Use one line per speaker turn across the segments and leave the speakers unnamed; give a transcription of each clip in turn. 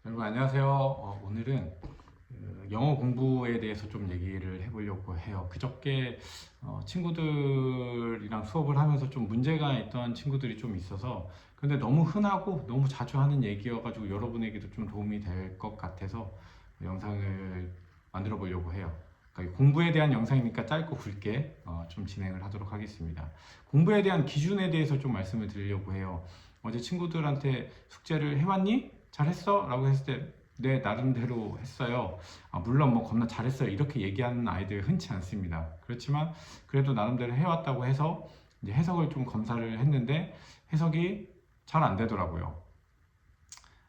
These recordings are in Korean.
여러분 안녕하세요. 오늘은 영어 공부에 대해서 좀 얘기를 해보려고 해요. 그저께 친구들이랑 수업을 하면서 좀 문제가 있던 친구들이 좀 있어서, 근데 너무 흔하고 너무 자주 하는 얘기여가지고 여러분에게도 좀 도움이 될 것 같아서 영상을 만들어 보려고 해요. 그러니까 공부에 대한 영상이니까 짧고 굵게 좀 진행을 하도록 하겠습니다. 공부에 대한 기준에 대해서 좀 말씀을 드리려고 해요. 어제 친구들한테 숙제를 해왔니? 잘했어? 라고 했을 때 네, 나름대로 했어요. 물론 뭐 겁나 잘했어요. 이렇게 얘기하는 아이들 흔치 않습니다. 그렇지만 그래도 나름대로 해왔다고 해서 이제 해석을 좀 검사를 했는데 해석이 잘 안 되더라고요.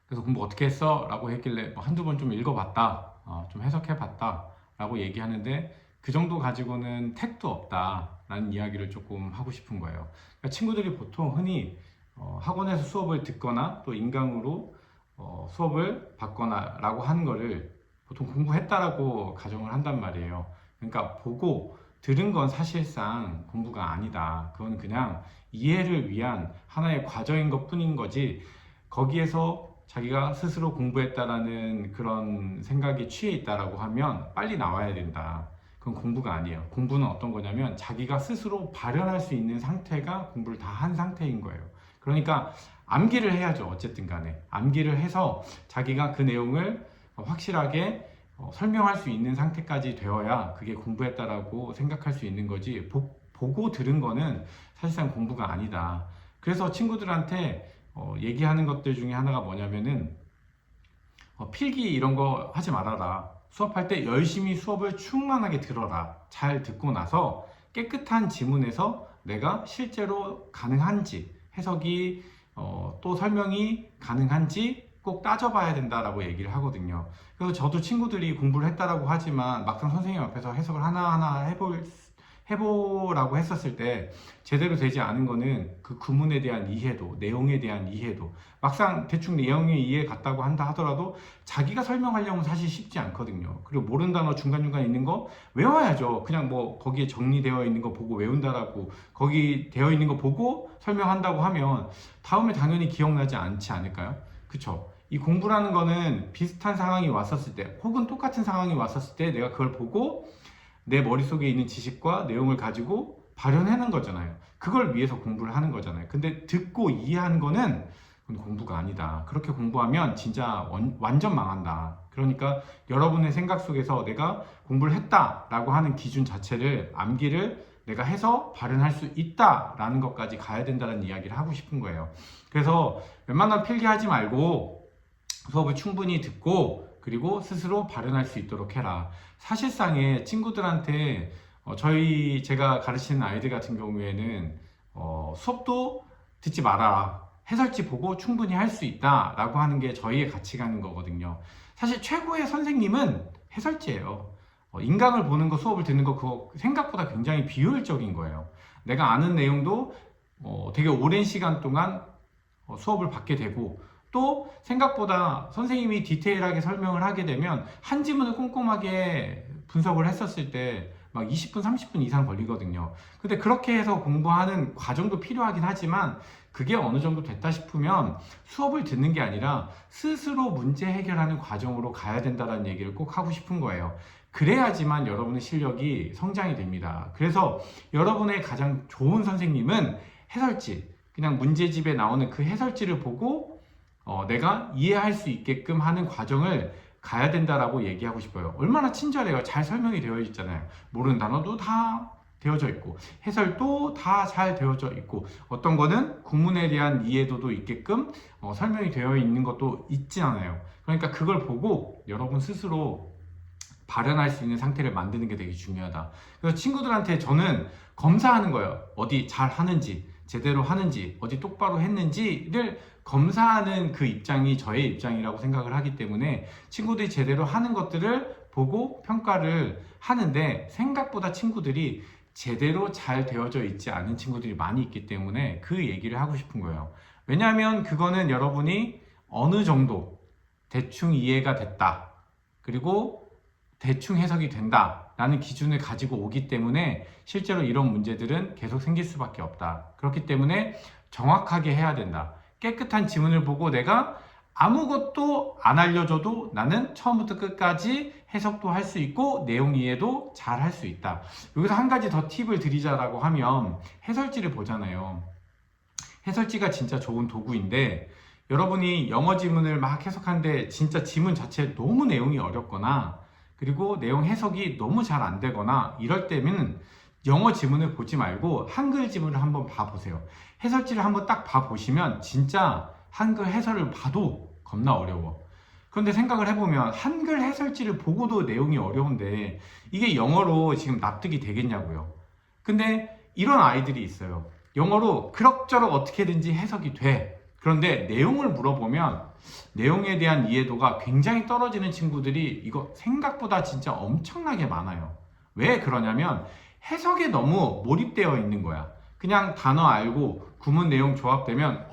그래서 공부 어떻게 했어? 라고 했길래 뭐 한두 번 좀 읽어봤다. 좀 해석해봤다. 라고 얘기하는데 그 정도 가지고는 택도 없다. 라는 이야기를 조금 하고 싶은 거예요. 그러니까 친구들이 보통 흔히 학원에서 수업을 듣거나 또 인강으로 수업을 받거나 라고 하는 거를 보통 공부했다라고 가정을 한단 말이에요. 그러니까 보고 들은 건 사실상 공부가 아니다. 그건 그냥 이해를 위한 하나의 과정인 것 뿐인 거지, 거기에서 자기가 스스로 공부했다라는 그런 생각에 취해 있다라고 하면 빨리 나와야 된다. 그건 공부가 아니에요. 공부는 어떤 거냐면 자기가 스스로 발현할 수 있는 상태가 공부를 다 한 상태인 거예요. 그러니까 암기를 해야죠. 어쨌든 간에 암기를 해서 자기가 그 내용을 확실하게 설명할 수 있는 상태까지 되어야 그게 공부했다라고 생각할 수 있는 거지, 보고 들은 거는 사실상 공부가 아니다. 그래서 친구들한테 얘기하는 것들 중에 하나가 뭐냐면은 필기 이런 거 하지 말아라. 수업할 때 열심히 수업을 충만하게 들어라. 잘 듣고 나서 깨끗한 지문에서 내가 실제로 가능한지, 해석이 또 설명이 가능한지 꼭 따져봐야 된다라고 얘기를 하거든요. 그래서 저도 친구들이 공부를 했다라고 하지만 막상 선생님 앞에서 해석을 하나하나 해보라고 했었을 때 제대로 되지 않은 거는 그 구문에 대한 이해도, 내용에 대한 이해도, 막상 대충 내용의 이해 같다고 한다 하더라도 자기가 설명하려면 사실 쉽지 않거든요. 그리고 모르는 단어 중간중간 있는 거 외워야죠. 그냥 뭐 거기에 정리되어 있는 거 보고 외운다라고, 거기 되어 있는 거 보고 설명한다고 하면 다음에 당연히 기억나지 않지 않을까요? 그쵸? 이 공부라는 거는 비슷한 상황이 왔었을 때 혹은 똑같은 상황이 왔었을 때 내가 그걸 보고 내 머릿속에 있는 지식과 내용을 가지고 발현해낸 거잖아요. 그걸 위해서 공부를 하는 거잖아요. 근데 듣고 이해한 거는 그건 공부가 아니다. 그렇게 공부하면 진짜 완전 망한다. 그러니까 여러분의 생각 속에서 내가 공부를 했다라고 하는 기준 자체를, 암기를 내가 해서 발현할 수 있다라는 것까지 가야 된다는 이야기를 하고 싶은 거예요. 그래서 웬만하면 필기하지 말고 수업을 충분히 듣고 그리고 스스로 발현할 수 있도록 해라. 사실상의 친구들한테 제가 가르치는 아이들 같은 경우에는 수업도 듣지 마라. 해설지 보고 충분히 할 수 있다 라고 하는 게 저희의 가치관인 거거든요. 사실 최고의 선생님은 해설지예요. 인강을 보는 거, 수업을 듣는 거, 그거 생각보다 굉장히 비효율적인 거예요. 내가 아는 내용도 되게 오랜 시간 동안 수업을 받게 되고, 또 생각보다 선생님이 디테일하게 설명을 하게 되면 한 지문을 꼼꼼하게 분석을 했었을 때 막 20분, 30분 이상 걸리거든요. 근데 그렇게 해서 공부하는 과정도 필요하긴 하지만 그게 어느 정도 됐다 싶으면 수업을 듣는 게 아니라 스스로 문제 해결하는 과정으로 가야 된다는 얘기를 꼭 하고 싶은 거예요. 그래야지만 여러분의 실력이 성장이 됩니다. 그래서 여러분의 가장 좋은 선생님은 해설지, 그냥 문제집에 나오는 그 해설지를 보고 내가 이해할 수 있게끔 하는 과정을 가야 된다라고 얘기하고 싶어요. 얼마나 친절해요. 잘 설명이 되어 있잖아요. 모르는 단어도 다 되어져 있고 해설도 다 잘 되어져 있고, 어떤 거는 구문에 대한 이해도도 있게끔 설명이 되어 있는 것도 있지 않아요. 그러니까 그걸 보고 여러분 스스로 발현할 수 있는 상태를 만드는 게 되게 중요하다. 그래서 친구들한테 저는 검사하는 거예요. 어디 잘 하는지, 제대로 하는지, 어디 똑바로 했는지를 검사하는 그 입장이 저의 입장이라고 생각을 하기 때문에 친구들이 제대로 하는 것들을 보고 평가를 하는데, 생각보다 친구들이 제대로 잘 되어져 있지 않은 친구들이 많이 있기 때문에 그 얘기를 하고 싶은 거예요. 왜냐하면 그거는 여러분이 어느 정도 대충 이해가 됐다, 그리고 대충 해석이 된다 라는 기준을 가지고 오기 때문에 실제로 이런 문제들은 계속 생길 수밖에 없다. 그렇기 때문에 정확하게 해야 된다. 깨끗한 지문을 보고 내가 아무것도 안 알려줘도 나는 처음부터 끝까지 해석도 할 수 있고 내용 이해도 잘 할 수 있다. 여기서 한 가지 더 팁을 드리자라고 하면 해설지를 보잖아요. 해설지가 진짜 좋은 도구인데 여러분이 영어 지문을 막 해석하는데 진짜 지문 자체 너무 내용이 어렵거나 그리고 내용 해석이 너무 잘 안 되거나 이럴 때면 영어 지문을 보지 말고 한글 지문을 한번 봐보세요. 해설지를 한번 딱 봐보시면 진짜 한글 해설을 봐도 겁나 어려워. 그런데 생각을 해보면 한글 해설지를 보고도 내용이 어려운데 이게 영어로 지금 납득이 되겠냐고요. 근데 이런 아이들이 있어요. 영어로 그럭저럭 어떻게든지 해석이 돼. 그런데 내용을 물어보면 내용에 대한 이해도가 굉장히 떨어지는 친구들이 이거 생각보다 진짜 엄청나게 많아요. 왜 그러냐면 해석에 너무 몰입되어 있는 거야. 그냥 단어 알고 구문 내용 조합되면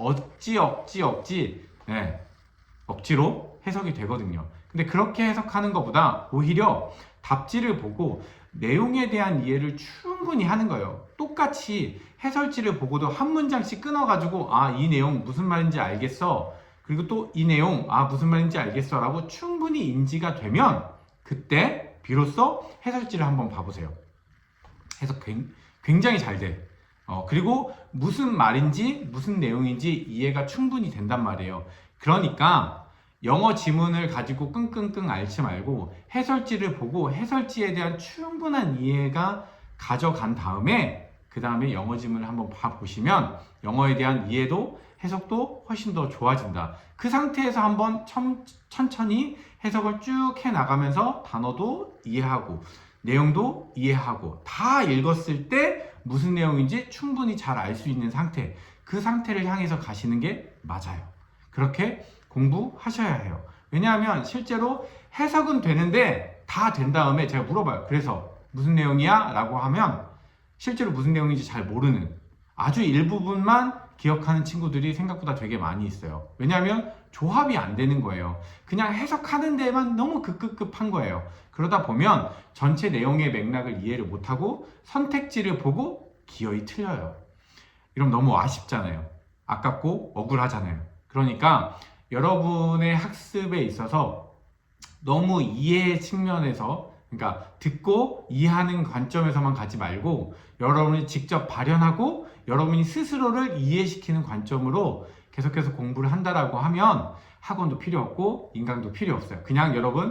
네, 억지로 해석이 되거든요. 근데 그렇게 해석하는 것보다 오히려 답지를 보고 내용에 대한 이해를 충분히 하는 거예요. 똑같이 해설지를 보고도 한 문장씩 끊어가지고 이 내용 무슨 말인지 알겠어. 그리고 또 이 내용 무슨 말인지 알겠어 라고 충분히 인지가 되면 그때 비로소 해설지를 한번 봐보세요. 해석 굉장히 잘 돼. 그리고 무슨 말인지 무슨 내용인지 이해가 충분히 된단 말이에요. 그러니까 영어 지문을 가지고 끙끙끙 앓지 말고 해설지를 보고 해설지에 대한 충분한 이해가 가져간 다음에 그 다음에 영어 지문을 한번 봐보시면 영어에 대한 이해도 해석도 훨씬 더 좋아진다. 그 상태에서 한번 천천히 해석을 쭉 해나가면서 단어도 이해하고 내용도 이해하고 다 읽었을 때 무슨 내용인지 충분히 잘 알 수 있는 상태, 그 상태를 향해서 가시는 게 맞아요. 그렇게 공부하셔야 해요. 왜냐하면 실제로 해석은 되는데 다 된 다음에 제가 물어봐요. 그래서 무슨 내용이야? 라고 하면 실제로 무슨 내용인지 잘 모르는 아주 일부분만 기억하는 친구들이 생각보다 되게 많이 있어요. 왜냐하면 조합이 안 되는 거예요. 그냥 해석하는 데만 너무 급급급한 거예요. 그러다 보면 전체 내용의 맥락을 이해를 못하고 선택지를 보고 기어이 틀려요. 이러면 너무 아쉽잖아요. 아깝고 억울하잖아요. 그러니까 여러분의 학습에 있어서 너무 이해 측면에서 그러니까 듣고 이해하는 관점에서만 가지 말고 여러분이 직접 발현하고 여러분이 스스로를 이해시키는 관점으로 계속해서 공부를 한다라고 하면 학원도 필요 없고 인강도 필요 없어요. 그냥 여러분